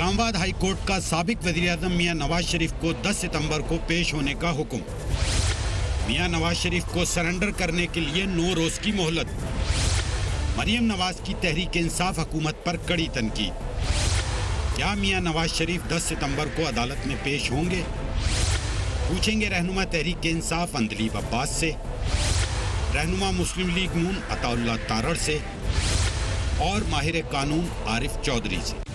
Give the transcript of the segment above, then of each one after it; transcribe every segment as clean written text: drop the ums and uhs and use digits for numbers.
Islamabad high court का साबिक वज़ीर-ए-आज़म मियां नवाज शरीफ को 10 सितंबर को पेश होने का हुक्म। मियां नवाज शरीफ को सरेंडर करने के लिए 9 रोज की मोहलत। मरियम नवाज की तहरीक इंसाफ हुकूमत पर कड़ी तनकीद। क्या मियां नवाज शरीफ 10 सितंबर को अदालत में पेश होंगे? पूछेंगे रहनुमा तहरीक इंसाफ अंदलीब अब्बास से, रहनुमा मुस्लिम लीग नून अताउल्लाह तारड़ से और माहिर कानून आरिफ चौधरी से।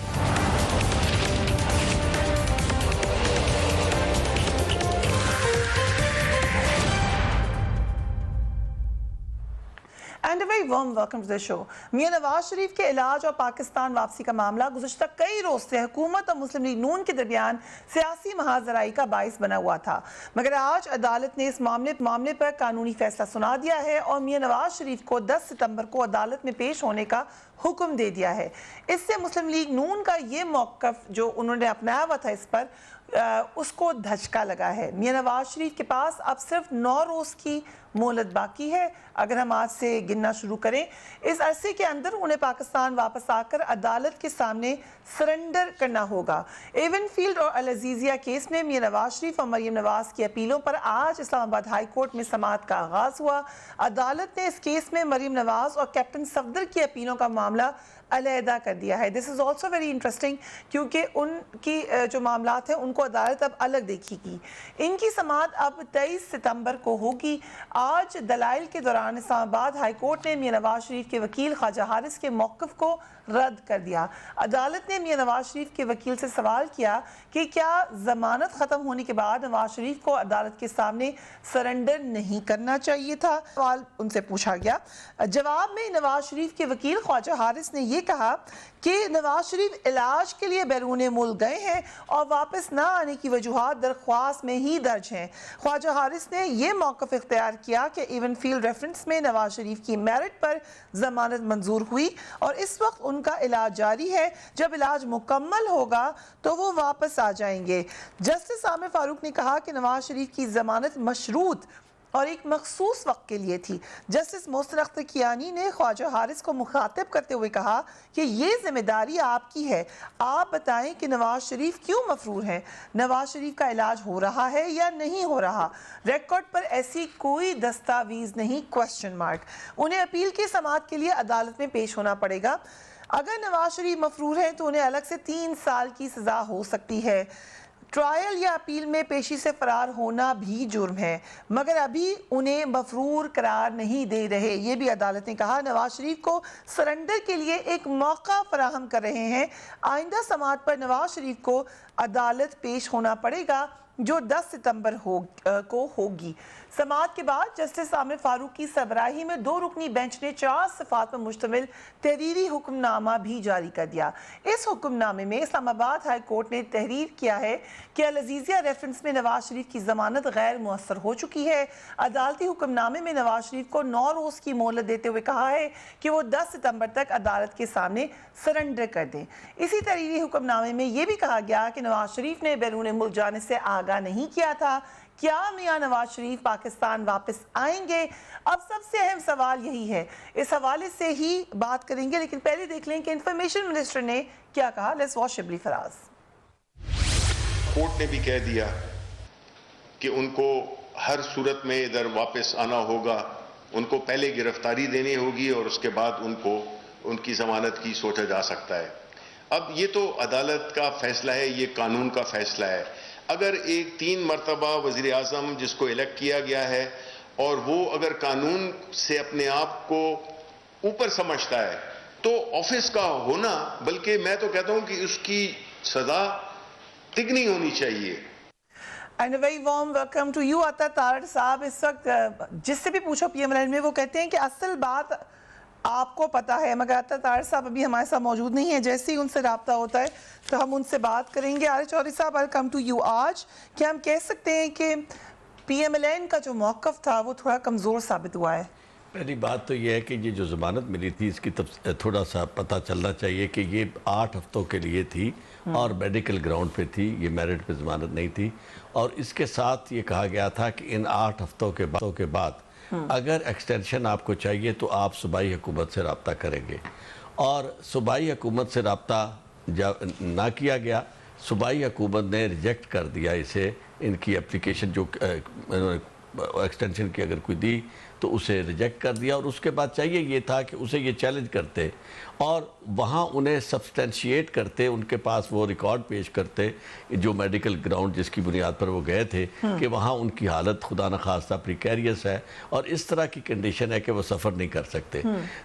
And a very warm welcome to the show. मियां नवाज शरीफ के इलाज और पाकिस्तान वापसी का मामला गुज़श्ता कई रोज से हुकूमत और मुस्लिम लीग नून के दरमियान सियासी महाजराई का बाइस बना हुआ था, मगर आज अदालत ने इस मामले पर कानूनी फैसला सुना दिया है और मियां नवाज शरीफ को 10 सितंबर को अदालत में पेश होने का हुक्म दे दिया है। इससे मुस्लिम लीग नून का ये मौक़िफ़ जो उन्होंने अपनाया हुआ था इस पर उसको धचका लगा है। मियां नवाज शरीफ के पास अब सिर्फ 9 रोज़ की मोहलत बाकी है। अगर हम आज से गिनना शुरू करें, इस अरसे के अंदर उन्हें पाकिस्तान वापस आकर अदालत के सामने सरेंडर करना होगा। एवनफील्ड और अल अजीज़िया केस में मियां नवाज शरीफ और मरियम नवाज की अपीलों पर आज इस्लामाबाद हाई कोर्ट में समाअत का आगाज़ हुआ। अदालत ने इस केस में मरियम नवाज और कैप्टन सफदर की अपीलों का मामला अलहदा कर दिया है। This is also very interesting क्योंकि उनकी जो मामलात हैं उनको अदालत अब अलग देखेगी। इनकी समाअत अब 23 सितंबर को होगी। आज दलाइल के दौरान इस्लामाबाद हाई कोर्ट ने मियां नवाज शरीफ के वकील ख्वाजा हारिस के मौक़िफ़ को रद्द कर दिया। अदालत ने मियां नवाज शरीफ के वकील से सवाल किया कि क्या ज़मानत ख़त्म होने के बाद नवाज शरीफ को अदालत के सामने सरेंडर नहीं करना चाहिए था। सवाल उनसे पूछा गया। जवाब में नवाज शरीफ के वकील ख्वाजा हारिस ने यह कहा कि नवाज शरीफ इलाज के लिए बैरून मुल्क गए हैं और वापस ना आने की वजूहात दरख्वास्त में ही दर्ज हैं। ख्वाजा हारिस ने यह मौक़िफ़ इख्तियार किया कि इवन फील्ड रेफरेंस में नवाज शरीफ की मेरिट पर ज़मानत मंजूर हुई और इस वक्त उनका इलाज जारी है। जब इलाज मुकम्मल होगा तो वो वापस आ जाएंगे। जस्टिस आमिर फारूक ने कहा कि नवाज शरीफ की ज़मानत मशरूत और एक मखसूस वक्त के लिए थी। जस्टिस मोहसिन अख्तर कियानी ने ख्वाजा हारिस को मुखातिब करते हुए कहा कि ये जिम्मेदारी आपकी है, आप बताएं कि नवाज शरीफ क्यों मफरूर हैं, नवाज शरीफ का इलाज हो रहा है या नहीं हो रहा, रिकॉर्ड पर ऐसी कोई दस्तावीज़ नहीं, क्वेश्चन मार्क। उन्हें अपील की समाअत के लिए अदालत में पेश होना पड़ेगा। अगर नवाज शरीफ मफरूर हैं तो उन्हें अलग से 3 साल की सज़ा हो सकती है। ट्रायल या अपील में पेशी से फरार होना भी जुर्म है, मगर अभी उन्हें मफरूर करार नहीं दे रहे। ये भी अदालत ने कहा। नवाज शरीफ को सरेंडर के लिए एक मौका फराहम कर रहे हैं। आइंदा समाअत पर नवाज शरीफ को अदालत पेश होना पड़ेगा जो 10 सितंबर को होगी। समाअत के बाद जस्टिस आमिर फारूक की सरबराही में 2 रुकनी बेंच ने 4 सफ़ात पर मुश्तमिल तहरीरी हुक्मनामा भी जारी कर दिया। इस हुक्मनामे में इस्लामाबाद हाई कोर्ट ने तहरीर किया है कि अल अजीज़िया रेफरेंस में नवाज शरीफ की ज़मानत गैर मुअस्सर हो चुकी है। अदालती हुक्मनामे में नवाज शरीफ को 9 रोज़ की मोहलत देते हुए कहा है कि वो 10 सितंबर तक अदालत के सामने सरेंडर कर दें। इसी तहरीरी हुक्मनामे में यह भी कहा गया कि नवाज शरीफ ने बैरून मुल्क जाने से आगाह नहीं किया था। क्या मियां नवाज शरीफ पाकिस्तान वापस आएंगे? अब सबसे अहम सवाल यही है। इस हवाले से ही बात करेंगे, लेकिन पहले देख लें कि इंफॉर्मेशन मिनिस्टर ने क्या कहा। Let's watch Shibli Faraz. Court ने भी कह दिया कि उनको हर सूरत में इधर वापस आना होगा, उनको पहले गिरफ्तारी देनी होगी और उसके बाद उनको उनकी जमानत की सोचा जा सकता है। अब ये तो अदालत का फैसला है, ये कानून का फैसला है। अगर एक 3 मरतबा वज़ीर आज़म जिसको इलेक्ट किया गया है और वो अगर कानून से अपने आप को ऊपर समझता है तो ऑफिस का होना, बल्कि मैं तो कहता हूं कि उसकी सजा तिगनी होनी चाहिए। And very warm welcome to you Atta Tarar साहब। इस वक्त जिससे भी पूछो पीएमएलएन में वो कहते हैं कि असल बात आपको पता है, मगर अता तारड़ साहब अभी हमारे साथ मौजूद नहीं है। जैसे ही उनसे रब्ता होता है तो हम उनसे बात करेंगे। आरिफ चौधरी साहब, आई कम टू यू। आज क्या हम कह सकते हैं कि पीएमएलएन का जो मौक़िफ़ था वो थोड़ा कमज़ोर साबित हुआ है? पहली बात तो ये है कि ये जो ज़मानत मिली थी इसकी थोड़ा सा पता चलना चाहिए कि ये 8 हफ्तों के लिए थी और मेडिकल ग्राउंड पे थी, ये मेरिट पे ज़मानत नहीं थी। और इसके साथ ये कहा गया था कि इन 8 हफ्तों के बाद अगर एक्सटेंशन आपको चाहिए तो आप सूबाई हुकूमत से रब्ता करेंगे। और सूबाई हुकूमत से रब्ता ना किया गया। सूबाई हुकूमत ने रिजेक्ट कर दिया इसे, इनकी एप्लीकेशन जो एक्सटेंशन की अगर कोई दी तो उसे रिजेक्ट कर दिया। और उसके बाद चाहिए ये था कि उसे ये चैलेंज करते और वहाँ उन्हें सब्सटेंशिएट करते, उनके पास वो रिकॉर्ड पेश करते जो मेडिकल ग्राउंड जिसकी बुनियाद पर वो गए थे कि वहाँ उनकी हालत खुदा न खास्ता प्रिकैरियस है और इस तरह की कंडीशन है कि वो सफ़र नहीं कर सकते।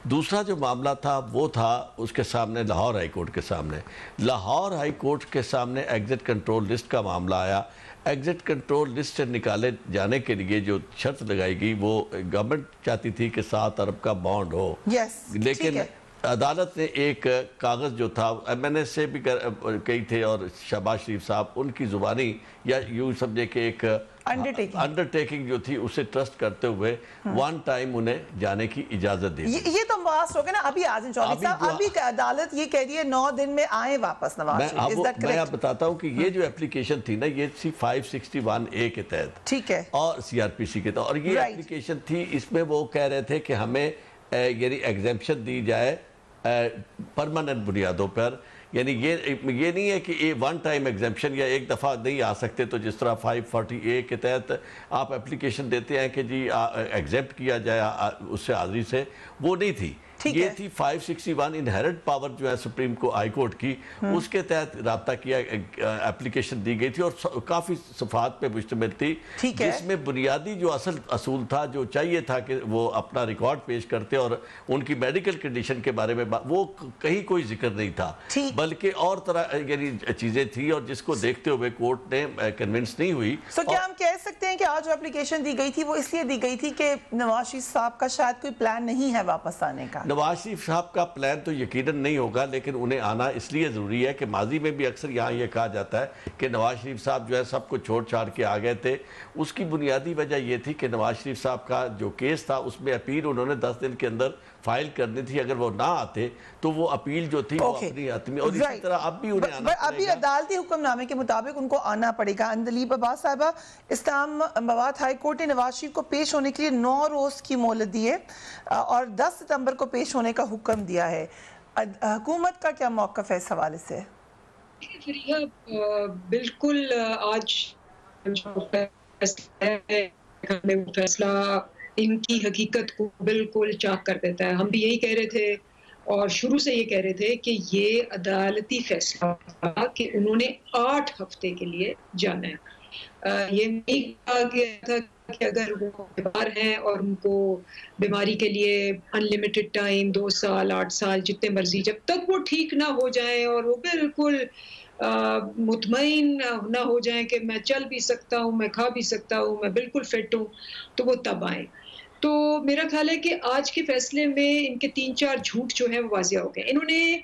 दूसरा जो मामला था वो था उसके सामने लाहौर हाई कोर्ट के सामने। लाहौर हाई कोर्ट के सामने एग्जिट कंट्रोल लिस्ट का मामला आया। एग्जिट कंट्रोल लिस्ट से निकाले जाने के लिए जो शर्त लगाई गई वो गवर्नमेंट चाहती थी कि 7 अरब का बॉन्ड हो। लेकिन अदालत ने एक कागज़ जो था MNA से भी कही थे और शहबाज शरीफ साहब उनकी ज़ुबानी या यूँ समझे कि एक अंडरटेकिंग जो थी उसे ट्रस्ट करते हुए वन टाइम उन्हें जाने की इजाज़त दी। ये तो वास्ट हो गया ना। अभी आज़म चौधरी साहब, अभी अदालत ये कह रही है 9 दिन में आए वापस नवाज शरीफ। मैं आप बताता हूँ कि ये जो एप्लीकेशन थी ना ये थी 561A के तहत, ठीक है, और CRPC के तहत। और ये एप्लीकेशन थी, इसमें वो कह रहे थे कि हमें यानी एग्जेम्पशन दी जाए परमानेंट बुनियादों पर। यानी ये नहीं है कि वन टाइम एग्जेम्पशन या एक दफ़ा नहीं आ सकते। तो जिस तरह 540A के तहत आप एप्लीकेशन देते हैं कि जी एग्जेप्ट किया जाए उससे हाजिरी से, वो नहीं थी। ये थी 561 इनहेरेंट पावर जो है सुप्रीम को हाई कोर्ट की, उसके तहत राब्ता किया एप्लीकेशन दी गई थी और काफ़ी सफात पे मुश्तमिल थी, जिसमें बुनियादी जो असूल था जो चाहिए था कि वो अपना रिकॉर्ड पेश करते और उनकी मेडिकल कंडीशन के बारे में वो कहीं कोई जिक्र नहीं था, बल्कि और तरह यानी चीज़ें थी और जिसको देखते हुए कोर्ट ने कन्विंस नहीं हुई। तो क्या हम कह सकते हैं कि आज जो एप्लीकेशन दी गई थी वो इसलिए दी गई थी कि नवाज शरीफ साहब का शायद कोई प्लान नहीं है वापस आने का? नवाज शरीफ साहब का प्लान तो यकीनन नहीं होगा, लेकिन उन्हें आना इसलिए ज़रूरी है कि माजी में भी अक्सर यहाँ ये कहा जाता है कि नवाज शरीफ साहब जो है सब कुछ छोड़ छाड़ के आ गए थे। उसकी बुनियादी वजह ये थी कि नवाज शरीफ साहब का जो केस था उसमें अपील उन्होंने 10 दिन के अंदर फाइल करनी थी। अगर वो ना आते तो वो अपील जो थी वो अपनी आदमी, और इसी तरह अब भी उन्हें आना अभी अदालती हुक्मनामे के मुताबिक उनको आना पड़ेगा। अंदलीब अब्बास साहबा, इस्लामाबाद हाई कोर्ट ने नवाज शरीफ को पेश होने के लिए 9 रोज की मोहलत दी है और 10 सितंबर को पेश होने का हुक्म दिया है। हुकूमत का क्या मौक़िफ़ है इस हवाले से? बिल्कुल आज फैसला इनकी हकीकत को बिल्कुल चाक कर देता है। हम भी यही कह रहे थे और शुरू से ये कह रहे थे कि ये अदालती फैसला था कि उन्होंने 8 हफ्ते के लिए जाना है। ये नहीं कहा गया था कि अगर वो बीमार हैं और उनको बीमारी के लिए अनलिमिटेड टाइम 2 साल 8 साल जितने मर्जी, जब तक वो ठीक ना हो जाए और वो बिल्कुल मुतमईन ना हो जाए कि मैं चल भी सकता हूँ, मैं खा भी सकता हूँ, मैं बिल्कुल फिट हूँ, तो वो तब आए। तो मेरा ख्याल है कि आज के फैसले में इनके 3-4 झूठ जो है वो वाजिया हो गए। इन्होंने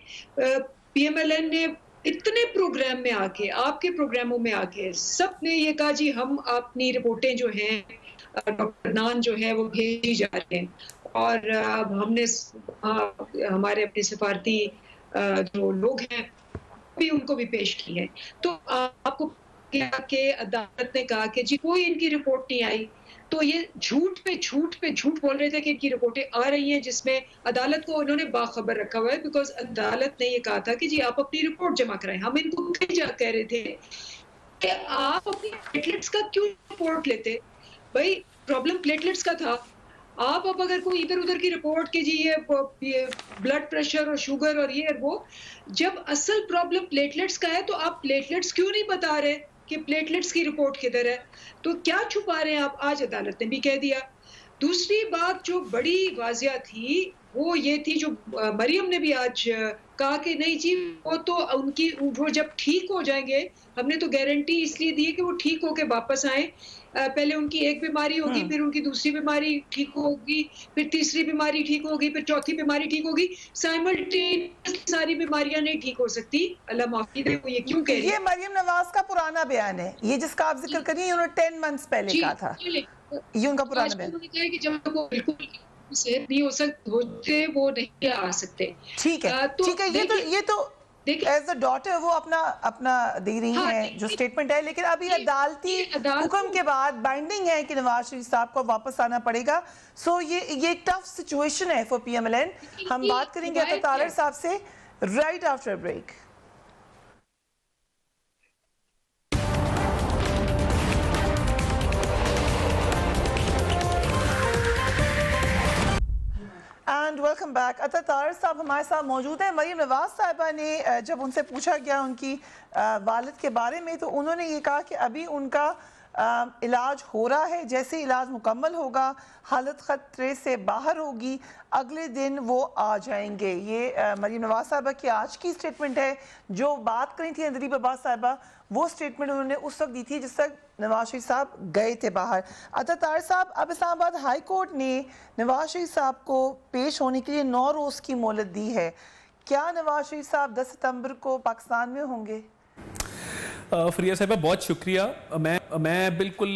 PMLN ने इतने प्रोग्राम में आके, आपके प्रोग्रामों में आके सब ने ये कहा जी हम अपनी रिपोर्टें जो हैं डॉक्टर नान जो है वो भेजी जा रहे हैं और हमने हमारे अपने सफारती जो लोग हैं भी उनको भी पेश की है। तो आपको क्या कि अदालत ने कहा कि जी कोई इनकी रिपोर्ट नहीं आई। तो ये झूठ पे झूठ बोल रहे थे कि इनकी रिपोर्टें आ रही हैं, जिसमें अदालत को उन्होंने बाखबर रखा हुआ है। बिकॉज अदालत ने ये कहा था कि जी आप अपनी रिपोर्ट जमा कराएं। हम इनको कह रहे थे कि आप अपनी प्लेटलेट्स का क्यों रिपोर्ट लेते? भाई प्रॉब्लम प्लेटलेट्स का था। आप अब अगर कोई इधर उधर की रिपोर्ट की जी ये ब्लड प्रेशर और शुगर और ये वो, जब असल प्रॉब्लम प्लेटलेट्स का है तो आप प्लेटलेट्स क्यों नहीं बता रहे कि प्लेटलेट्स की रिपोर्ट किधर है? तो क्या छुपा रहे हैं आप? आज अदालत ने भी कह दिया। दूसरी बात जो बड़ी वाजिया थी वो ये थी, जो मरियम ने भी आज कहा कि नहीं जी वो तो उनकी वो जब ठीक हो जाएंगे, हमने तो गारंटी इसलिए दी है कि वो ठीक होके वापस आए। पहले उनकी एक बीमारी होगी, फिर उनकी दूसरी बीमारी ठीक होगी, फिर तीसरी बीमारी ठीक होगी, फिर चौथी बीमारी ठीक होगी। साइमल्टेनियसली सारी बीमारियां नहीं ठीक हो सकती। अल्लाह माफी दे, वो ये क्यों कह रही है? ये मरियम नवाज का पुराना बयान है, ये जिसका आप जिक्र करिए, उन्होंने 10 मंथ्स पहले कहा था। ये उनका पुराना बयान है कि जब वो बिल्कुल सेहत नहीं हो सकते वो नहीं आ सकते। ठीक है, ठीक है। ये तो एज अ डॉटर वो अपना दे रही हैं जो स्टेटमेंट है, लेकिन अभी अदालती हुक्म के बाद बाइंडिंग है कि नवाज शरीफ साहब को वापस आना पड़ेगा। सो ये टफ सिचुएशन है फॉर PMLN। हम बात करेंगे अता तारड़ साहब से right after break. And welcome back. Atta Tarar साहब हमारे साथ मौजूद हैं। मरीम नवाज साहिबा ने जब उनसे पूछा गया उनकी वालिद के बारे में तो उन्होंने ये कहा कि अभी उनका इलाज हो रहा है, जैसे इलाज मुकम्मल होगा हालत ख़तरे से बाहर होगी अगले दिन वो आ जाएंगे। ये मरीम नवाज साहिबा की आज की स्टेटमेंट है। जो बात करी थी अंदरीब अब्बास साहिबा वो स्टेटमेंट उन्होंने उस वक्त दी थी जिस तक नवाज शरीफ साहब गए थे बाहर। अता तारिर साहब, अब इस्लामाबाद हाई कोर्ट ने नवाज शरीफ साहब को पेश होने के लिए 9 रोज़ की मोहलत दी है। क्या नवाज शरीफ साहब 10 सितंबर को पाकिस्तान में होंगे? फरिया साहिबा बहुत शुक्रिया। मैं बिल्कुल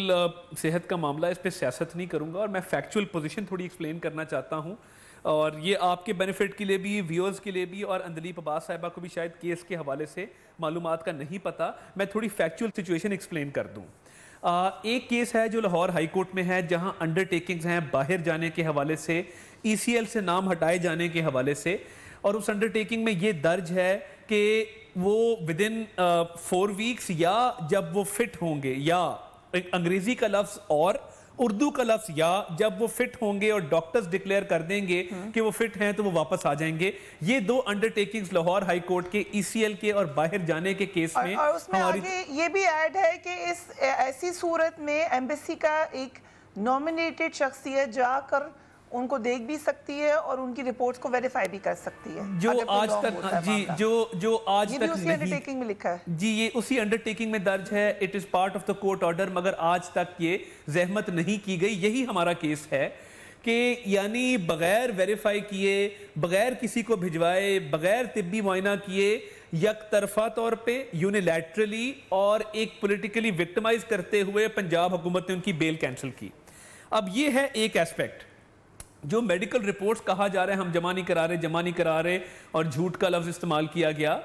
सेहत का मामला इस पर सियासत नहीं करूँगा और मैं फैक्चुअल पोजीशन थोड़ी एक्सप्लेन करना चाहता हूँ और ये आपके बेनिफिट के लिए भी, व्यूअर्स के लिए भी और अंदलीब अब्बास साहिबा को भी शायद केस के हवाले से मालूमात का नहीं पता। मैं थोड़ी फैक्चुअल सिचुएशन एक्सप्लेन कर दूँ। एक केस है जो लाहौर हाई कोर्ट में है जहाँ अंडरटेकिंग्स हैं बाहर जाने के हवाले से, ECL से नाम हटाए जाने के हवाले से, और उस अंडरटेकिंग में ये दर्ज है कि वो विदिन 4 वीक्स या जब वो फिट होंगे, या अंग्रेजी का लफ्ज और उर्दू का लफ्ज या, जब वो फिट होंगे और डॉक्टर्स डिक्लेयर कर देंगे कि वो फिट हैं तो वो वापस आ जाएंगे। ये 2 अंडरटेकिंग्स लाहौर हाई कोर्ट के ECL के और बाहर जाने के केस में और उसमें आगे ये भी ऐड है कि इस ऐसी सूरत में एम्बेसी का एक नॉमिनेटेड शख्सियत जाकर उनको देख भी सकती है और उनकी रिपोर्ट्स को वेरीफाई भी कर सकती है। जो आज तक जो आज तक उसी अंडरटेकिंग में लिखा है जी, ये उसी अंडरटेकिंग में दर्ज है। It is part of the court order, मगर आज तक ये जहमत नहीं की गई। यही हमारा केस है कि यानी बगैर वेरीफाई किए, बगैर किसी को भिजवाए, बगैर तिब्बी मुआयना किए, यक तरफा तौर पे यूनिलैटरली और एक पॉलिटिकली विक्टिमाइज करते हुए पंजाब हुकूमत ने उनकी बेल कैंसिल की। अब ये है एक एस्पेक्ट। जो मेडिकल रिपोर्ट्स कहा जा रहा है हम जमा नहीं करा रहे और झूठ का लफ्ज इस्तेमाल किया गया,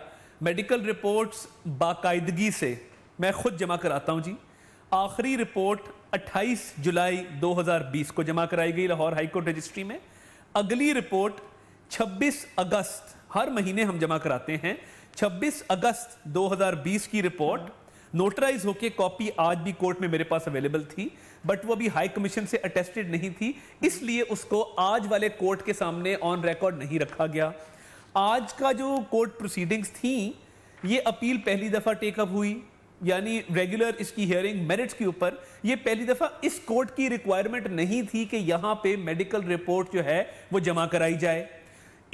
मेडिकल रिपोर्ट्स बाकायदगी से मैं खुद जमा कराता हूं जी। आखिरी रिपोर्ट 28 जुलाई 2020 को जमा कराई गई लाहौर हाई कोर्ट रजिस्ट्री में। अगली रिपोर्ट 26 अगस्त, हर महीने हम जमा कराते हैं, 26 अगस्त 2020 की रिपोर्ट नोटराइज होके कॉपी आज भी कोर्ट में मेरे पास अवेलेबल थी, बट वो अभी हाई कमीशन से अटेस्टेड नहीं थी, इसलिए उसको आज वाले कोर्ट के सामने ऑन रिकॉर्ड नहीं रखा गया। आज का जो कोर्ट प्रोसीडिंग्स थी, ये अपील पहली दफा टेकअप हुई, यानी रेगुलर इसकी हियरिंग मेरिट्स के ऊपर। ये पहली दफा इस कोर्ट की रिक्वायरमेंट नहीं थी कि यहां पे मेडिकल रिपोर्ट जो है वो जमा कराई जाए।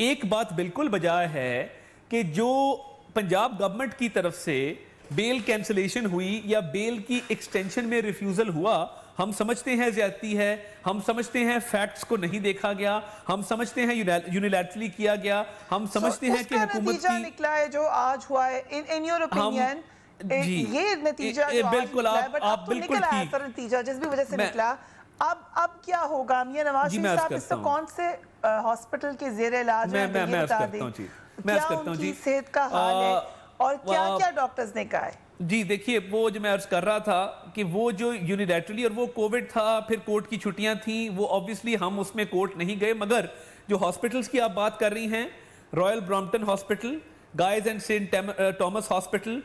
एक बात बिल्कुल बजाय है कि जो पंजाब गवर्नमेंट की तरफ से बेल कैंसिलेशन हुई या बेल की एक्सटेंशन में रिफ्यूजल हुआ, हम समझते हैं ज्यादती है, हम समझते हैं फैक्ट्स को नहीं देखा गया, हम समझते हैं यूनिलैटरली किया गया, हम समझते हैं कि हुकूमत नतीजा की निकला है जो आज हुआ है। इन योर ओपिनियन ये नतीजा जो बिल्कुल आप बिल्कुल ठीक, नतीजा जिस भी वजह से निकला, अब क्या होगा? मियां नवाज शरीफ साहब इस कौन से हॉस्पिटल के जेर इलाज हैं? मैं बता दें क्या उनकी सेहत का हाल है और क्या क्या डॉक्टर्स ने कहा है? जी देखिए, वो जो मैं अर्ज कर रहा था कि वो जो यूनिलैटरली, और वो कोविड था, फिर कोर्ट की छुट्टियां थी, वो ऑब्वियसली हम उसमें कोर्ट नहीं गए, मगर जो हॉस्पिटल्स की आप बात कर रही हैं, Royal Brompton Hospital, Guy's and St Thomas Hospital,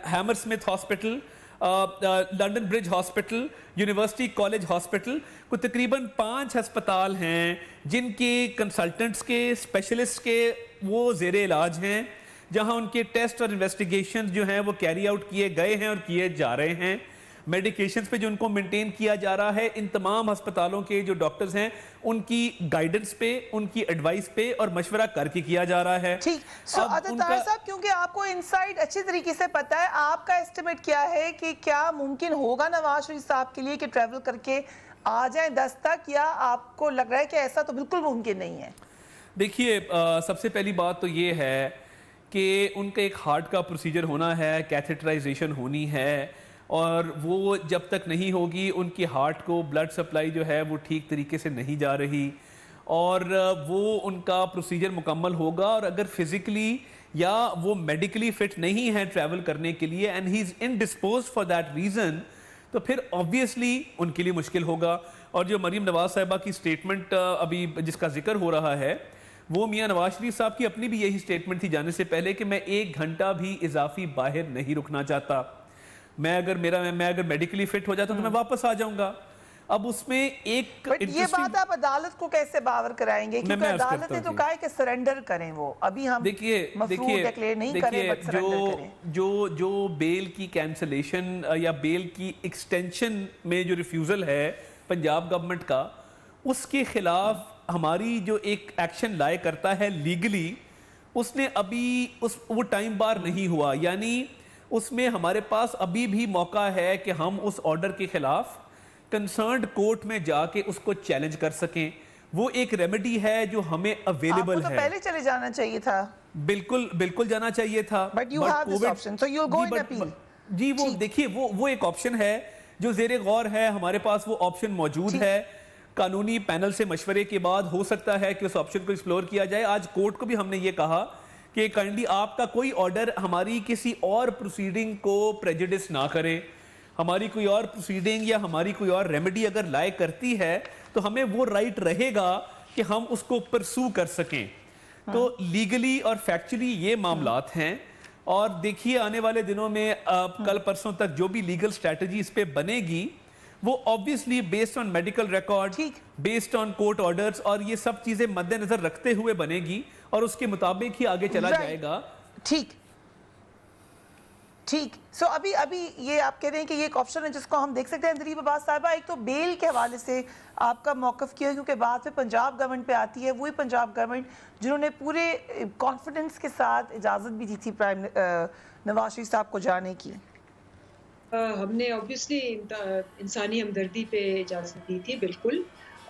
Hammersmith Hospital, London Bridge Hospital, University College Hospital, को तकरीबन 5 अस्पताल हैं जिनके कंसल्टेंट्स के, स्पेशलिस्ट के वो जेर इलाज हैं, जहां उनके टेस्ट और इन्वेस्टिगेशंस जो हैं वो कैरी आउट किए गए हैं और किए जा रहे हैं। मेडिकेशंस पे जो उनको मेंटेन किया जा रहा है, इन तमाम अस्पतालों के जो डॉक्टर्स हैं उनकी गाइडेंस पे, उनकी एडवाइस पे और मशवरा करके किया जा रहा है। ठीक। तारिर साहब, क्योंकि आपको इनसाइड अच्छी तरीके से पता है, आपका एस्टिमेट क्या है कि क्या मुमकिन होगा नवाज शरीफ साहब के लिए कि ट्रैवल करके आ जाए 10 तक, या आपको लग रहा है कि ऐसा तो बिल्कुल मुमकिन नहीं है? देखिए, सबसे पहली बात तो ये है कि उनका एक हार्ट का प्रोसीजर होना है, कैथेटराइजेशन होनी है, और वो जब तक नहीं होगी उनकी हार्ट को ब्लड सप्लाई जो है वो ठीक तरीके से नहीं जा रही, और वो उनका प्रोसीजर मुकम्मल होगा, और अगर फिजिकली या वो मेडिकली फिट नहीं है ट्रैवल करने के लिए and he is indisposed for that reason, तो फिर ऑब्वियसली उनके लिए मुश्किल होगा। और जो मरीम नवाज साहिबा की स्टेटमेंट अभी जिसका जिक्र हो रहा है, वो मियां नवाज शरीफ साहब की अपनी भी यही स्टेटमेंट थी जाने से पहले कि मैं 1 घंटा भी इजाफी बाहर नहीं रुकना चाहता। मैं अगर मेडिकली फिट हो जाता तो मैं वापस आ जाऊंगा। अब उसमें एक बट ये interesting- बात आप अदालत को कैसे बावर कराएंगे, क्योंकि अर्ज अदालत करता ने हूं तो जी। कहा है कि सरेंडर करें, वो अभी हम मफरूर डिक्लेयर नहीं करें बट सरेंडर करें। जो बेल की कैंसलेशन या बेल की एक्सटेंशन में जो रिफ्यूजल है पंजाब गवर्नमेंट का, उसके खिलाफ हमारी जो एक एक्शन लाए करता है लीगली, उसने अभी वो टाइम बार नहीं हुआ, यानी उसमें हमारे पास अभी भी मौका है कि हम उस ऑर्डर के खिलाफ कंसर्न्ड कोर्ट में जाके उसको चैलेंज कर सकें। वो एक रेमेडी है जो हमें अवेलेबल आपको तो है। पहले चले जाना चाहिए था। बिल्कुल बिल्कुल जाना चाहिए था, But you have this option, so you'll go in appeal. जी वो देखिए वो एक ऑप्शन है जो ज़ेरे गौर है, हमारे पास वो ऑप्शन मौजूद है। कानूनी पैनल से मशवरे के बाद हो सकता है कि उस ऑप्शन को एक्सप्लोर किया जाए। आज कोर्ट को भी हमने ये कहा कि काइंडली आपका कोई ऑर्डर हमारी किसी और प्रोसीडिंग को प्रेजुडिस ना करे, हमारी कोई और प्रोसीडिंग या हमारी कोई और रेमेडी अगर लाए करती है तो हमें वो राइट रहेगा कि हम उसको परसू कर सकें। तो लीगली और फैक्चुअली ये मामलात हैं, और देखिए आने वाले दिनों में कल परसों तक जो भी लीगल स्ट्रैटेजी इस पे बनेगी वो obviously based on medical record, based on court orders, और ये सब चीजें मद्देनजर रखते हुए बनेगी और उसके मुताबिक ही आगे चला जाएगा। ठीक। सो अभी ये आप कह रहे हैं कि ये एक ऑप्शन है जिसको हम देख सकते हैं। दरीब अब्बास साहिबा, एक तो बेल के हवाले से आपका मौकफ किया, क्योंकि बात में पंजाब गवर्नमेंट पे आती है, वही पंजाब गवर्नमेंट जिन्होंने पूरे कॉन्फिडेंस के साथ इजाज़त भी दी थी प्राइम नवाज शरीफ साहब को जाने की। हमने ऑब्वियसली इंसानी हमदर्दी पे इजाज़त दी थी, बिल्कुल।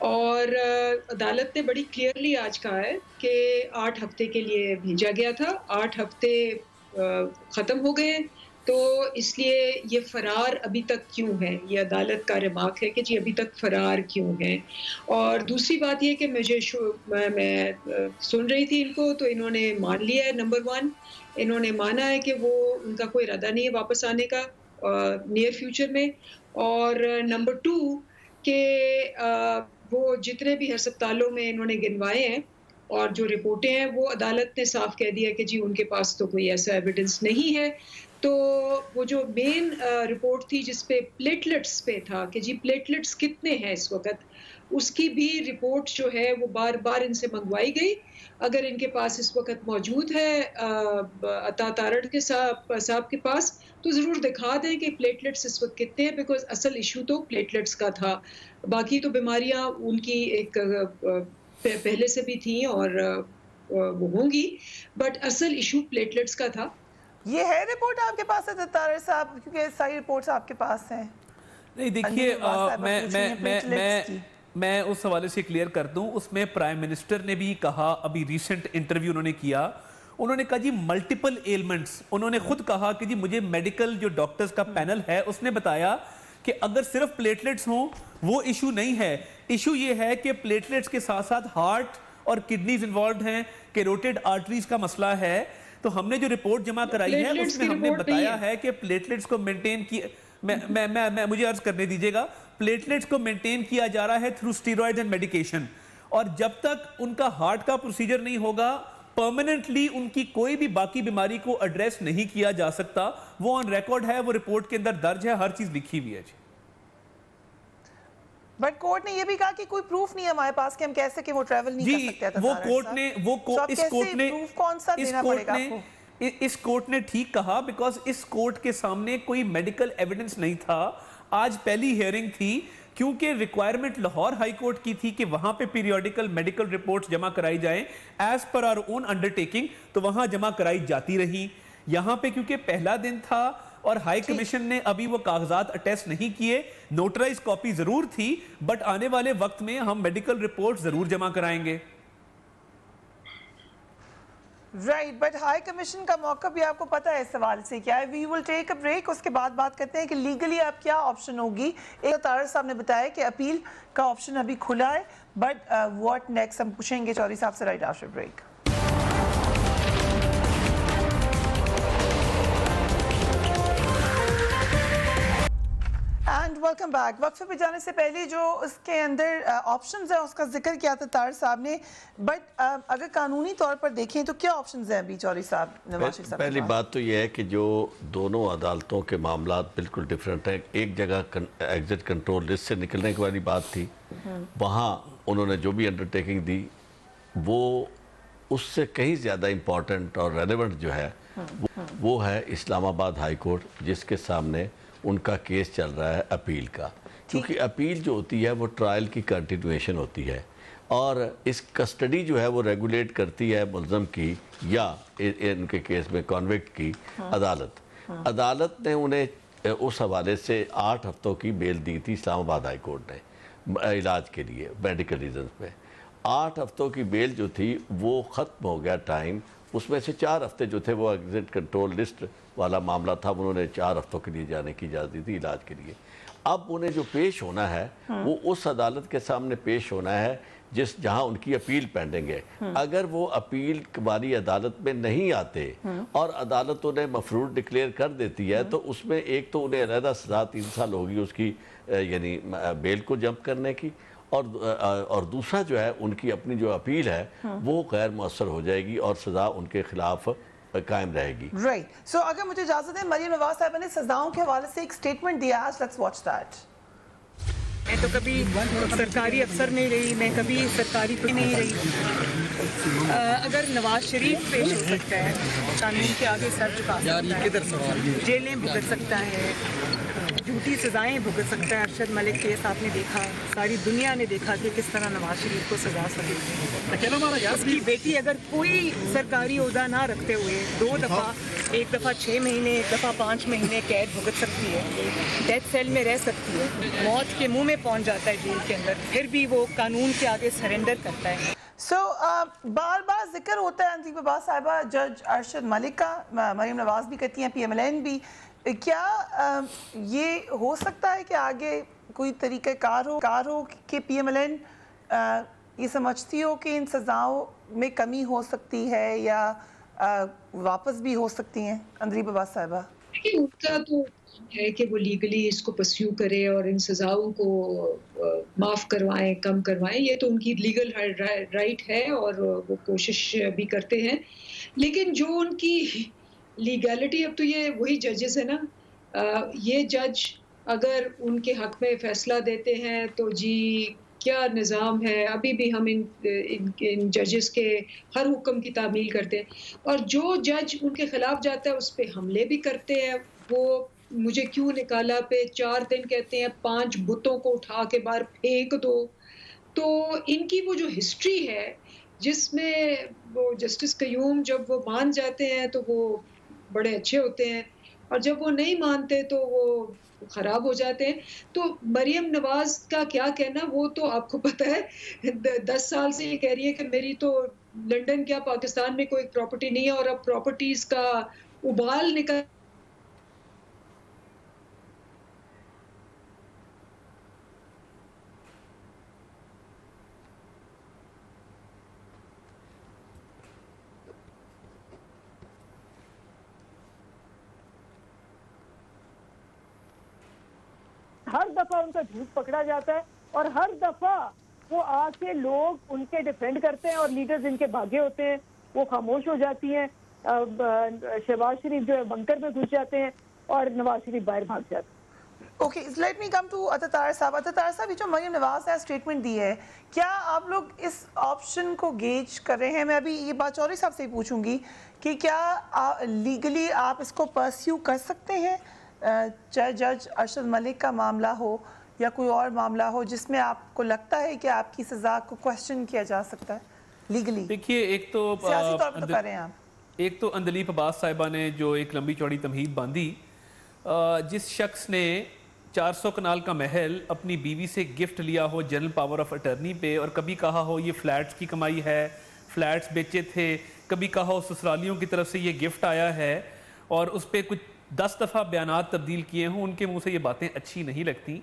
और अदालत ने बड़ी क्लियरली आज कहा है कि 8 हफ्ते के लिए भेजा गया था, 8 हफ्ते ख़त्म हो गए, तो इसलिए ये फरार अभी तक क्यों है, ये अदालत का रिमार्क है कि जी अभी तक फरार क्यों है। और दूसरी बात ये कि मैं सुन रही थी इनको, तो इन्होंने मान लिया है, नंबर 1 इन्होंने माना है कि वो उनका कोई इरादा नहीं है वापस आने का नियर फ्यूचर में, और नंबर 2 कि वो जितने भी अस्पतालों में इन्होंने गिनवाए हैं और जो रिपोर्टें हैं, वो अदालत ने साफ कह दिया कि जी उनके पास तो कोई ऐसा एविडेंस नहीं है। तो वो जो मेन रिपोर्ट थी जिसपे प्लेटलेट्स पे था कि जी प्लेटलेट्स कितने हैं इस वक्त, उसकी भी रिपोर्ट जो है वो बार बार इनसे मंगवाई गई। अगर इनके पास इस वक्त मौजूद है अता तारड़ के साहब के पास, तो ज़रूर दिखा दें कि प्लेटलेट्स इस वक्त कितने हैं, बिकॉज असल इशू तो प्लेटलेट्स का था। बाकी तो बीमारियां उनकी एक पहले से भी थी और वो होंगी, बट असल इशू प्लेटलेट्स का था। ये है रिपोर्ट आपके पास है तारड़ साहब, क्योंकि सारी रिपोर्ट्स आपके पास हैं? नहीं देखिए, मैं उस हवाले से क्लियर कर दूं, उसमें प्राइम मिनिस्टर ने भी कहा, अभी रीसेंट इंटरव्यू उन्होंने किया, उन्होंने कहा जी मल्टीपल एलिमेंट्स, उन्होंने खुद कहा कि जी मुझे मेडिकल जो डॉक्टर्स का पैनल है उसने बताया कि अगर सिर्फ प्लेटलेट्स हों वो इशू नहीं है, इशू ये है कि प्लेटलेट्स के साथ साथ हार्ट और किडनीज इन्वॉल्व हैं, कैरोटिड आर्टरीज का मसला है। तो हमने जो रिपोर्ट जमा कराई है उसमें हमने बताया है कि प्लेटलेट्स को मेंटेन किया, मैं मुझे अर्ज करने दीजिएगा, प्लेटलेट्स को मेंटेन किया जा रहा है थ्रू स्टीरॉइड्स एंड मेडिकेशन, और जब तक उनका हार्ट का प्रोसीजर नहीं होगा परमानेंटली उनकी कोई भी बाकी बीमारी को एड्रेस नहीं किया जा सकता। वो ऑन रिकॉर्ड है, वो रिपोर्ट के अंदर दर्ज है, हर चीज लिखी हुई है जी। बट कोर्ट ने ये भी कहा कि कोई प्रूफ नहीं है हमारे पास कि हम कैसे कि वो ट्रैवल नहीं कर सकते। वो कोर्ट ने प्रूफ कौन सा देना पड़ेगा आपको? इस कोर्ट ने ठीक कहा, बिकॉज इस कोर्ट के सामने कोई मेडिकल एविडेंस नहीं था। आज पहली हियरिंग थी, क्योंकि रिक्वायरमेंट लाहौर हाई कोर्ट की थी कि वहां पे पीरियोडिकल मेडिकल रिपोर्ट्स जमा कराई जाएं as per hour own undertaking, तो वहां जमा कराई जाती रही। यहां पे क्योंकि पहला दिन था और हाई कमीशन ने अभी वो कागजात अटेस्ट नहीं किए, नोटराइज कॉपी जरूर थी, बट आने वाले वक्त में हम मेडिकल रिपोर्ट जरूर जमा कराएंगे। राइट, बट हाई कमीशन का मौका भी आपको पता है इस सवाल से क्या है। We will take a break, उसके बाद बात करते हैं कि लीगली आप क्या ऑप्शन होगी। एक तारड़ साहब ने बताया कि अपील का ऑप्शन अभी खुला है, बट व्हाट नेक्स्ट हम पूछेंगे चौधरी साहब से right after break. And welcome back. वक्फे पे जाने से पहले जो इसके अंदर ऑप्शंस है उसका जिक्र किया था तार साहब ने, बट अगर कानूनी तौर पर देखें तो क्या ऑप्शंस हैं अभी चौधरी साहब, नवाज शरीफ साहब? पहली बात तो यह है कि जो दोनों अदालतों के मामला बिल्कुल डिफरेंट हैं। एक जगह एग्जिट कंट्रोल लिस्ट से निकलने की वाली बात थी, वहाँ उन्होंने जो भी अंडरटेकिंग दी वो उससे कहीं ज़्यादा इम्पॉर्टेंट और रेलेवेंट जो है वो है इस्लामाबाद हाई कोर्ट, जिसके सामने उनका केस चल रहा है अपील का। क्योंकि अपील जो होती है वो ट्रायल की कंटिन्यूएशन होती है और इस कस्टडी जो है वो रेगुलेट करती है मुल्ज़म की या इनके केस में कॉन्विक्ट की अदालत। अदालत ने उन्हें उस हवाले से 8 हफ्तों की बेल दी थी इस्लामाबाद हाई कोर्ट ने इलाज के लिए मेडिकल रीजंस पे। 8 हफ्तों की बेल जो थी वो ख़त्म हो गया टाइम, उसमें से 4 हफ्ते जो थे वो एग्जिट कंट्रोल लिस्ट वाला मामला था, उन्होंने 4 हफ्तों के लिए जाने की इजाज़त दी थी इलाज के लिए। अब उन्हें जो पेश होना है वो उस अदालत के सामने पेश होना है जहां उनकी अपील पेंडिंग है। अगर वो अपील वाली अदालत में नहीं आते और अदालत उन्हें मफरूर डिक्लेयर कर देती है तो उसमें एक तो उन्हें अलहदा सज़ा 3 साल होगी उसकी यानी बेल को जंप करने की, और दूसरा जो है उनकी अपनी जो अपील है वो गैर मौसर हो जाएगी और सज़ा उनके खिलाफ कायम रहेगी। राइट, सो अगर मुझे इजाजत है, मरियम नवाज साहब ने सजाओं के हवाले से एक स्टेटमेंट दिया है, लेट्स वॉच दैट। मैं तो कभी सरकारी अफसर नहीं रही, मैं कभी सरकारी नहीं रही। अगर नवाज शरीफ पेश हो सकता है, कानून के आगे सर झुका सकता है, जेलें भुगत सकता है, झूठी सजाएं भुगत सकता है। अरशद मलिक केस आपने देखा, सारी दुनिया ने देखा कि किस तरह नवाज शरीफ को सजा सकती है। उसकी बेटी अगर कोई सरकारी ओहदा ना रखते हुए 2 दफ़ा, एक दफ़ा 6 महीने, एक दफ़ा 5 महीने कैद भुगत सकती है, डेथ सेल में रह सकती है, मौत के मुंह में पहुंच जाता है जेल के अंदर, फिर भी वो कानून के आगे सरेंडर करता है। बार बार जिक्र होता है अंजीब अब्बास साहिबा जज अरशद मलिक का, मरियम नवाज भी कहती हैं, PMLN भी। क्या ये हो सकता है कि आगे कोई तरीक़ाकार हो कि PMLN ये समझती हो कि इन सज़ाओं में कमी हो सकती है या वापस भी हो सकती हैं? अंजीब अब्बास साहिबा, देखिए उनका तो है कि वो लीगली इसको परस्यू करे और इन सज़ाओं को माफ़ करवाएं, कम करवाएं, ये तो उनकी लीगल राइट है और वो कोशिश भी करते हैं। लेकिन जो उनकी लीगैलिटी, अब तो ये वही जजेस है ना, ये जज अगर उनके हक में फ़ैसला देते हैं तो जी क्या निज़ाम है। अभी भी हम इन जजेस के हर हुक्म की तामील करते हैं और जो जज उनके ख़िलाफ़ जाता है उस पर हमले भी करते हैं। वो मुझे क्यों निकाला पे 4 दिन कहते हैं, 5 बुतों को उठा के बाहर फेंक दो। तो इनकी वो जो हिस्ट्री है जिसमें वो जस्टिस कयूम जब वो मान जाते हैं तो वो बड़े अच्छे होते हैं और जब वो नहीं मानते तो वो ख़राब हो जाते हैं। तो मरियम नवाज का क्या कहना, वो तो आपको पता है 10 साल से ये कह रही है कि मेरी तो लंदन क्या पाकिस्तान में कोई प्रॉपर्टी नहीं है और अब प्रॉपर्टीज़ का उबाल निकल हर दफा उनका झूठ पकड़ा जाता है और हर दफा वो आके लोग उनके डिफेंड करते हैं और लीडर्स इनके भागे होते हैं, वो खामोश हो जाती हैं। शहबाज शरीफ जो है बंकर में घुस जाते हैं और नवाज शरीफ बाहर भाग जाते हैं। Okay, let me come to Attar साहब। अतार साहब, ये जो मरियम नवाज ने स्टेटमेंट दी है, क्या आप लोग इस ऑप्शन को गेज कर रहे हैं? मैं अभी ये बात चौधरी साहब से ही पूछूंगी कि क्या लीगली आप इसको परस्यू कर सकते हैं, चाहे जज अरशद मलिक का मामला हो या कोई और मामला हो जिसमें आपको लगता है कि आपकी सज़ा को क्वेश्चन किया जा सकता है लीगली? देखिए, एक तो सियासी तौर पर कर रहे हैं आप, एक तो अंदलीप अब्बास साहिबा ने जो एक लंबी चौड़ी तमहीद बांधी, जिस शख्स ने 400 कनाल का महल अपनी बीवी से गिफ्ट लिया हो जनरल पावर ऑफ अटर्नी पे और कभी कहा हो ये फ्लैट्स की कमाई है, फ्लैट्स बेचे थे, कभी कहा हो ससुरालियों की तरफ से ये गिफ्ट आया है और उस पर कुछ 10 दफ़ा बयानात तब्दील किए हों, उनके मुंह से ये बातें अच्छी नहीं लगती।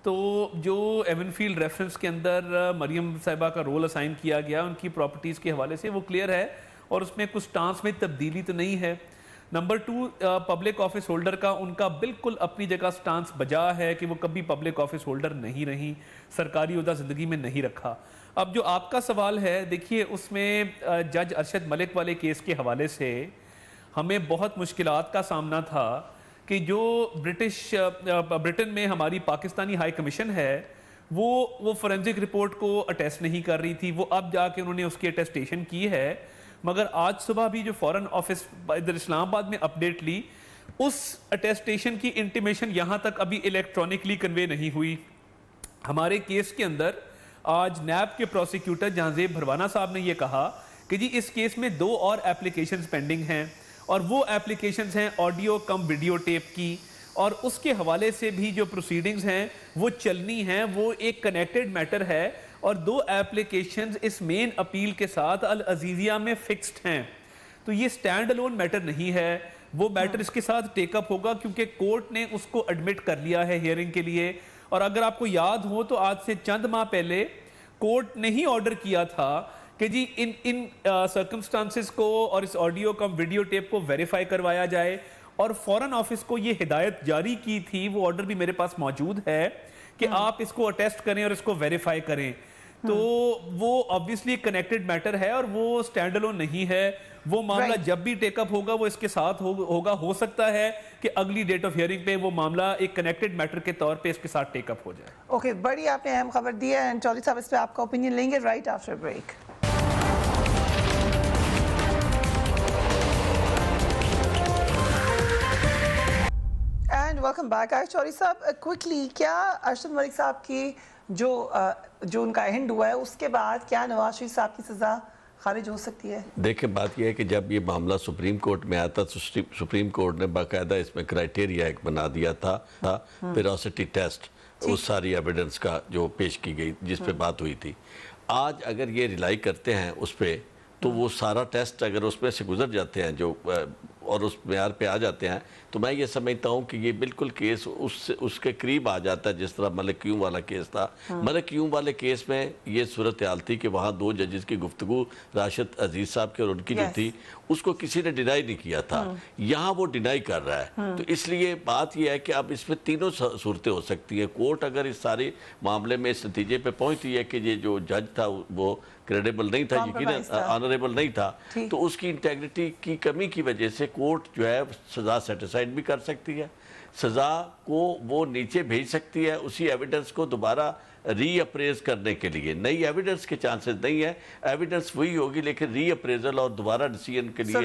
तो जो एवनफील्ड रेफरेंस के अंदर मरियम साहिबा का रोल असाइन किया गया उनकी प्रॉपर्टीज़ के हवाले से, वो क्लियर है और उसमें कुछ स्टांस में तब्दीली तो नहीं है। नंबर 2, पब्लिक ऑफिस होल्डर का उनका बिल्कुल अपनी जगह स्टांस बजा है कि वो कभी पब्लिक ऑफिस होल्डर नहीं रही, सरकारी ओहदा ज़िंदगी में नहीं रखा। अब जो आपका सवाल है, देखिए उसमें जज अरशद मलिक वाले केस के हवाले से हमें बहुत मुश्किलात का सामना था कि जो ब्रिटेन में हमारी पाकिस्तानी हाई कमीशन है वो फोरेंसिक रिपोर्ट को अटेस्ट नहीं कर रही थी। वो अब जाके उन्होंने उसकी अटेस्टेशन की है, मगर आज सुबह भी जो फॉरेन ऑफिस इधर इस्लामाबाद में अपडेट ली, उस अटेस्टेशन की इंटीमेशन यहाँ तक अभी इलेक्ट्रॉनिकली कन्वे नहीं हुई। हमारे केस के अंदर आज नैब के प्रोसिक्यूटर जहांजेब भरवाना साहब ने यह कहा कि जी इस केस में 2 और एप्लीकेशंस पेंडिंग हैं, और वो एप्लीकेशंस हैं ऑडियो कम वीडियो टेप की, और उसके हवाले से भी जो प्रोसीडिंग्स हैं वो चलनी हैं। वो एक कनेक्टेड मैटर है, और 2 एप्लीकेशंस इस मेन अपील के साथ अल अजीजिया में फिक्स्ड हैं। तो ये स्टैंड अलोन मैटर नहीं है, वो मैटर इसके साथ टेकअप होगा क्योंकि कोर्ट ने उसको एडमिट कर लिया है हियरिंग के लिए। और अगर आपको याद हो तो आज से चंद माह पहले कोर्ट ने ही ऑर्डर किया था कि जी इन सर्कमस्टांसेस को और इस ऑडियो कम वीडियो टेप को वेरीफाई करवाया जाए, और फॉरेन ऑफिस को ये हिदायत जारी की थी, वो ऑर्डर भी मेरे पास मौजूद है कि आप इसको अटेस्ट करें और इसको वेरीफाई करें। तो वो ऑब्वियसली कनेक्टेड मैटर है और वो स्टैंड अलोन नहीं है। वो मामला जब भी टेकअप होगा वो इसके साथ होगा। हो सकता है कि अगली डेट ऑफ हियरिंग पे वो मामला एक कनेक्टेड मैटर के तौर पे इसके साथ टेकअप हो जाए। ओके, बड़ी आपने अहम खबर दी है, एंड चौधरी साहब इस पे आपका ओपिनियन लेंगे right after break. And welcome back. Chaudhry sahab, quickly, क्या अरशद मलिक साहब की जो उनका एंड हुआ है उसके बाद क्या नवाज शरीफ साहब की सजा खारिज हो सकती है? देखिए, बात यह है कि जब ये मामला सुप्रीम कोर्ट में आया था तो सुप्रीम कोर्ट ने बाकायदा इसमें क्राइटेरिया एक बना दिया था वेरोसिटी टेस्ट, उस सारी एविडेंस का जो पेश की गई जिस पे बात हुई थी। आज अगर ये रिलाई करते हैं उस पर, तो वो सारा टेस्ट अगर उसमें से गुजर जाते हैं जो और उस म्यार पे आ जाते हैं, तो मैं ये समझता हूँ कि ये बिल्कुल केस उसके करीब आ जाता है जिस तरह मलिक यूं वाला केस था। मलिक यूं वाले केस में ये सूरत हाल थी कि वहाँ 2 जजेस की गुफ्तगू राशिद अजीज साहब की और उनकी जो थी उसको किसी ने डिनाई नहीं किया था। यहाँ वो डिनाई कर रहा है। तो इसलिए बात यह है कि अब इसमें तीनों सूरतें हो सकती हैं। कोर्ट अगर इस सारे मामले में इस नतीजे पर पहुँचती है कि ये जो जज था वो क्रेडिबल नहीं था, यकीनन ऑनरेबल नहीं था, तो उसकी इंटेग्रिटी की कमी की वजह से कोर्ट जो है सज़ा सेटिसाइड भी कर सकती है, सज़ा को वो नीचे भेज सकती है उसी एविडेंस को दोबारा रीअप्रेज करने के लिए। नई एविडेंस के चांसेस नहीं है, एविडेंस वही होगी लेकिन रीअप्रेजल और दोबारा डिसीजन के लिए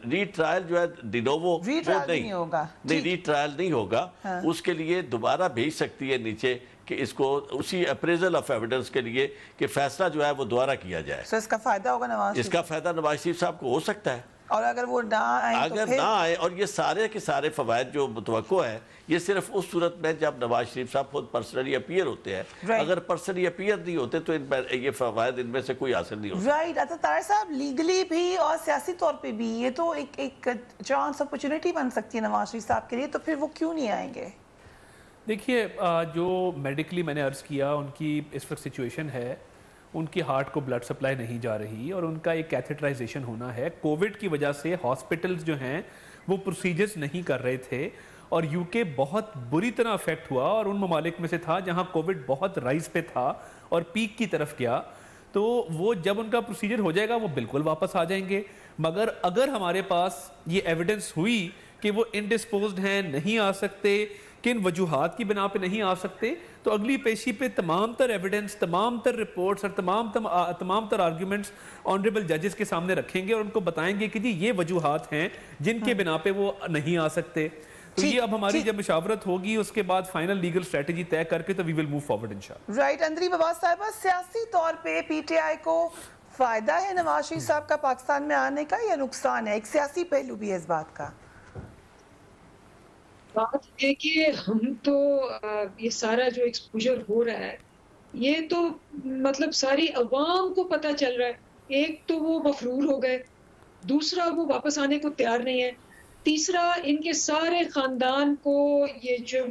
रीट्रायल जो है डिनोवो नहीं होगा, नहीं रीट्रायल नहीं होगा। उसके लिए दोबारा भेज सकती है नीचे कि इसको उसी अप्रेजल ऑफ एविडेंस के लिए कि फैसला जो है वो दोबारा किया जाए। इसका फायदा होगा नवाज, इसका फायदा नवाज शरीफ साहब को हो सकता है, और अगर वो ना आए, अगर तो ना आए, और ये सारे के सारे फवायद जो मुतवक्को है ये सिर्फ उस सूरत में जब नवाज शरीफ साहब खुद पर्सनली अपीयर होते हैं। अगर पर्सनली अपीयर नहीं होते तो ये फवायद इनमें से कोई हासिल नहीं होता। राइट। अच्छा तार साहब, लीगली भी और सियासी तौर पे भी ये तो एक चांस अपॉर्चुनिटी बन सकती है नवाज शरीफ साहब के लिए, तो फिर वो क्यों नहीं आएंगे? देखिए, जो मेडिकली मैंने अर्ज़ किया, उनकी इस वक्त सिचुएशन है, उनकी हार्ट को ब्लड सप्लाई नहीं जा रही और उनका एक कैथेटराइजेशन होना है। कोविड की वजह से हॉस्पिटल्स जो हैं वो प्रोसीजर्स नहीं कर रहे थे, और यूके बहुत बुरी तरह अफेक्ट हुआ और उन ममालिक में से था जहां कोविड बहुत राइज पे था और पीक की तरफ गया। तो वो जब उनका प्रोसीजर हो जाएगा वो बिल्कुल वापस आ जाएंगे। मगर अगर हमारे पास ये एविडेंस हुई कि वो इनडिस्पोज्ड हैं, नहीं आ सकते, किन वजूहात की बिना पे नहीं आ सकते, तो अगली पेशी पे तमाम तर एविडेंस, तमाम तर रिपोर्ट्स और तमाम तर आर्ग्यूमेंट्स ऑनरेबल जजेस के सामने रखेंगे और उनको बताएंगे कि जी ये वजूहात हैं जिनके बिना पे वो नहीं आ सकते। तो ये अब हमारी जब मुशावरत होगी उसके बाद फाइनल लीगल स्ट्रेटजी तय करके तो वी विल मूव फॉरवर्ड इंशाअल्लाह। राइट। अंदरी बवास साहिबा, सियासी तौर पे पीटीआई को फायदा है नवाज शरीफ साहब का पाकिस्तान में आने का या नुकसान है? एक सियासी पहलू भी है इस बात का। बात है कि हम तो ये सारा जो एक्सपोजर हो रहा है ये तो मतलब सारी अवाम को पता चल रहा है। एक तो वो मफरूर हो गए, दूसरा वो वापस आने को तैयार नहीं है, तीसरा इनके सारे खानदान को ये जो